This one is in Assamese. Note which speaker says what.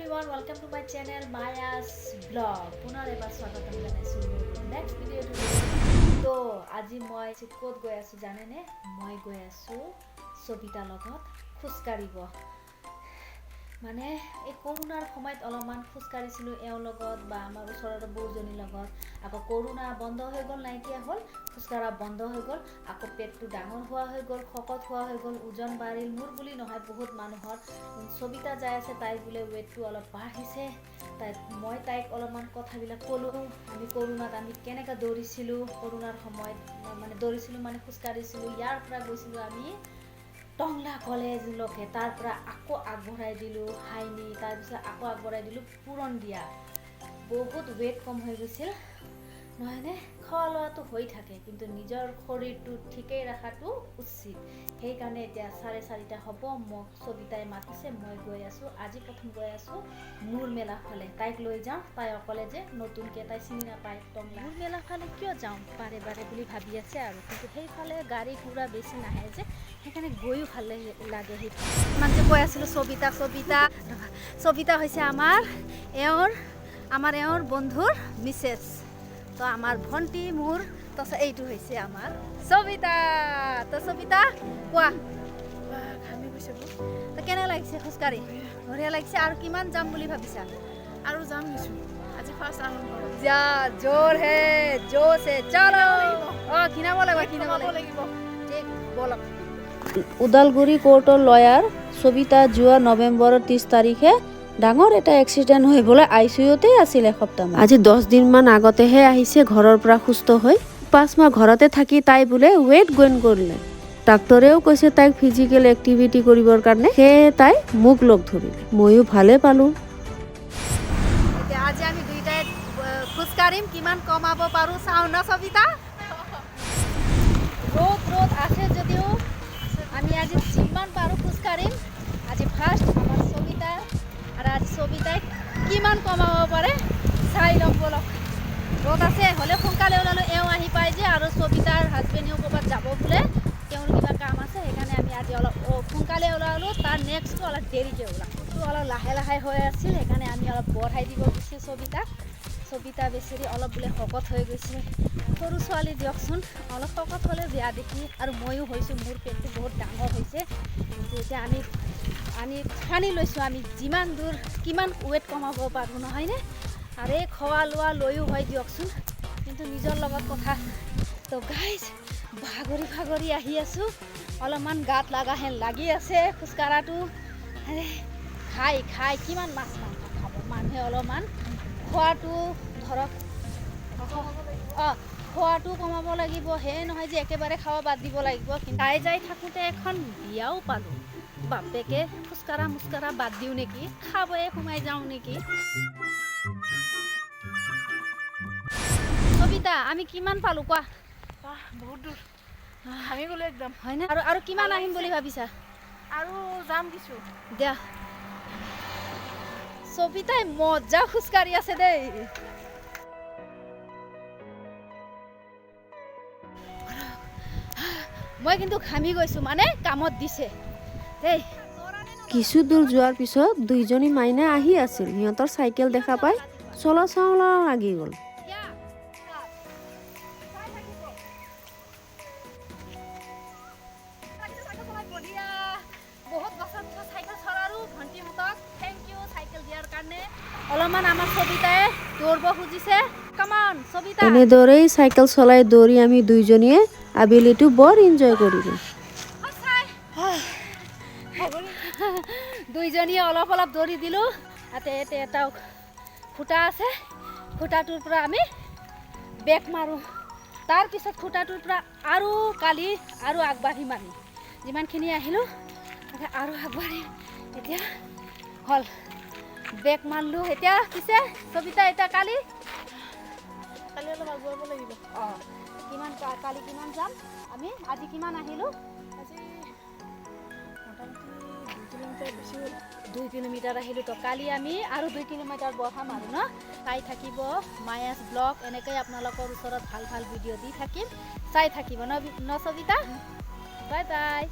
Speaker 1: everyone, welcome to my channel Maya's vlog. পুনৰ এবাৰ স্বাগতম জনাইছো নেক্সট ভিডিঅ'টো। তো আজি মই ক'ত গৈ আছো জানেনে? মই গৈ আছো সবিতা লগত খোজকাঢ়িব। মানে এই কৰোনাৰ সময়ত অলপমান খোজকাঢ়িছিলো এওঁৰ লগত বা আমাৰ ওচৰৰ বৌজনীৰ লগত। আকৌ কৰোনা বন্ধ হৈ গ'ল, নাইকিয়া হ'ল, খোজকাঢ়া বন্ধ হৈ গ'ল, আকৌ পেটটো ডাঙৰ হোৱা হৈ গ'ল, শকত হোৱা হৈ গ'ল, ওজন বাঢ়িল। মোৰ বুলি নহয়, বহুত মানুহৰ। সবিতা যাই আছে, তাইৰ বোলে ৱেটটো অলপ বাঢ়িছে। মই তাইক অলপমান কথাবিলাক ক'লোঁ। আমি কৰোনাত আমি কেনেকৈ দৌৰিছিলোঁ, কৰোনাৰ সময়ত মানে দৌৰিছিলোঁ মানে খোজকাঢ়িছিলোঁ। ইয়াৰ পৰা গৈছিলোঁ আমি টংলা কলেজলৈকে, তাৰ পৰা আকৌ আগবঢ়াই দিলোঁ হাইনি, তাৰপিছত আকৌ আগবঢ়াই দিলোঁ পুৰণ দিয়া। বহুত ৱেট কম হৈ গৈছিল নহয়নে? খোৱা লোৱাটো হৈ থাকে, কিন্তু নিজৰ শৰীৰটো ঠিকেই ৰখাটো উচিত। সেইকাৰণে এতিয়া 4:30 হ'ব, মোক সবিতাই মাতিছে, মই গৈ আছোঁ। আজি প্ৰথম গৈ আছোঁ মূল মেলা ফালে, তাইক লৈ যাওঁ। তাই অকলে যে নতুনকৈ, তাই চিনি নাপায় টংলা। মূল মেলা ফালে কিয় যাওঁ বাৰে বাৰে বুলি ভাবি আছে আৰু, কিন্তু সেইফালে গাড়ী ঘোঁৰা বেছি নাহে যে, সেইকাৰণে গৈও ভাল লাগে। সেইফালে ইমান যে কৈ আছিলোঁ সবিতা হৈছে আমাৰ এওঁৰ বন্ধুৰ মিছেছ। তো আমাৰ ভণ্টি মোৰ, তাৰপিছত এইটো হৈছে আমাৰ সবিতা। তো সবিতা কোৱা, তো কেনে লাগিছে খোজকাঢ়ি? বঢ়িয়া লাগিছে। আৰু কিমান যাম বুলি ভাবিছা?
Speaker 2: আৰু যাম কিছু আজি ফাৰ্ষ্ট আৰম্ভ
Speaker 1: যা জোৰ হে জোশ হে চলো। কিনাব লাগিব ঠিক বলক।
Speaker 3: ওদালগুৰি কোৰ্টৰ লয়াৰ সবিতা যোৱা নৱেম্বৰৰ 30 তাৰিখে ডাঙৰ এটা এক্সিডেণ্ট হৈ বোলে ICUতে আছিল এসপ্তাহমান। আজি 10 দিনমান আগতেহে আহিছে ঘৰৰ পৰা সুস্থ হৈ। 5 মাহ ঘৰতে থাকি তাই বোলে ৱেট গেইন কৰিলে। ডাক্তৰেও কৈছে তাইক ফিজিকেল এক্টিভিটি কৰিবৰ কাৰণে, সেয়ে তাই মোক লগ ধৰিলে। ময়ো ভালে পালোঁ।
Speaker 1: এতিয়া আজি আমি দুইটাই খোজকাঢ়িম, কিমান কমাব পাৰোঁ চাওঁ ন সবিতা? ৰ'দ আছে যদিও আমি আজি যিমান পাৰোঁ খোজকাঢ়িম। আজি ফাৰ্ষ্ট আমাৰ সবিতা, আৰু আজি সবিতাই কিমান কমাব পাৰে চাই ল'ম বলক। ৰ'দ আছে হ'লে সোনকালে ওলালোঁ, এওঁ আহি পাই যে, আৰু সবিতাৰ হাজবেণ্ডেও ক'ৰবাত যাব বোলে, তেওঁৰ কিবা কাম আছে। সেইকাৰণে আমি আজি অলপ সোনকালে ওলালোঁ, তাৰ নেক্সটটো অলপ দেৰিকৈ ওলাম। অলপ লাহে লাহে হৈ আছিল, সেইকাৰণে আমি অলপ বঢ়াই দিব গৈছোঁ সবিতা বেচেৰি অলপ বোলে শকত হৈ গৈছে। সৰু ছোৱালী দিয়কচোন, অলপ শকত হ'লে বেয়া দেখি, আৰু ময়ো হৈছোঁ, মোৰ পেটটো বহুত ডাঙৰ হৈছে। এতিয়া আমি ঠানি লৈছোঁ আমি যিমান দূৰ কিমান ৱেট কমাব পাৰোঁ নহয়নে? আৰু এই খোৱা লোৱা লৈও হয় দিয়কচোন, কিন্তু নিজৰ লগত কথা। তো গাইজ ভাগৰি আহি আছোঁ, অলপমান গাত লগা হেন লাগি আছে খোজকাঢ়াটো। খাই কিমান মাছ মাংস খাব মানুহে? অলপমান খোৱাটো ধৰক, খোৱাটো কমাব লাগিব। সেয়ে নহয় যে একেবাৰে খাব বাদ দিব লাগিব। কিন্তু যাই থাকোঁতে এখন বিয়াও পালোঁ। বাপেকে খোজকাঢ়া বাদ দিওঁ নেকি, খাবয়ে সোমাই যাওঁ নেকি? সবিতা আমি কিমান পালোঁ কোৱা?
Speaker 2: বহুত দূৰ আমি গ'লো একদম,
Speaker 1: হয়নে? আৰু কিমান আহিম বুলি ভাবিছা?
Speaker 2: আৰু যাম কিছু
Speaker 1: দিয়া। সবিতাই মজা খোজকাঢ়ি আছে দেই। মই কিন্তু ঘামি গৈছোঁ, মানে কামত দিছে দেই।
Speaker 3: কিছু দূৰ যোৱাৰ পিছত দুইজনী মাইনা আহি আছিল। সিহঁতৰ চাইকেল দেখা পাই চলা লাগি গ'ল।
Speaker 1: অলপমান আমাৰ সবিতাই দৌৰিব খুজিছে। কামান সবিতা।
Speaker 3: এনেদৰেই চাইকেল চলাই দৌৰি আমি দুইজনীয়ে আবেলিটো বৰ এনজয় কৰিলোঁ।
Speaker 1: দুইজনীয়ে অলপ দৌৰি দিলোঁ। ইয়াতে এটা খুঁটা আছে, খুঁটাটোৰ পৰা আমি বেক মাৰোঁ। তাৰপিছত খুঁটাটোৰ পৰা আৰু কালি আৰু আগবাঢ়িম। আমি যিমানখিনি আহিলোঁ আৰু আগবাঢ়িম। এতিয়া হ'ল বেক মাৰিলোঁ। এতিয়া পিছে সবিতা, এতিয়া কালি
Speaker 2: অলপ আগুৱাব লাগিব।
Speaker 1: কালি কিমান যাম আমি? আজি কিমান আহিলোঁ?
Speaker 2: আজি মোটামুটি 2 কিলোমিটাৰ বেছি হ'ল।
Speaker 1: 2 কিলোমিটাৰ আহিলোঁ। তো কালি আমি আৰু 2 কিলোমিটাৰ বঢ়াম আৰু ন? চাই থাকিব মায়াজ ব্লগ। এনেকৈ আপোনালোকৰ ওচৰত ভাল ভিডিঅ' দি থাকিম, চাই থাকিব ন সবিতা? Bye bye.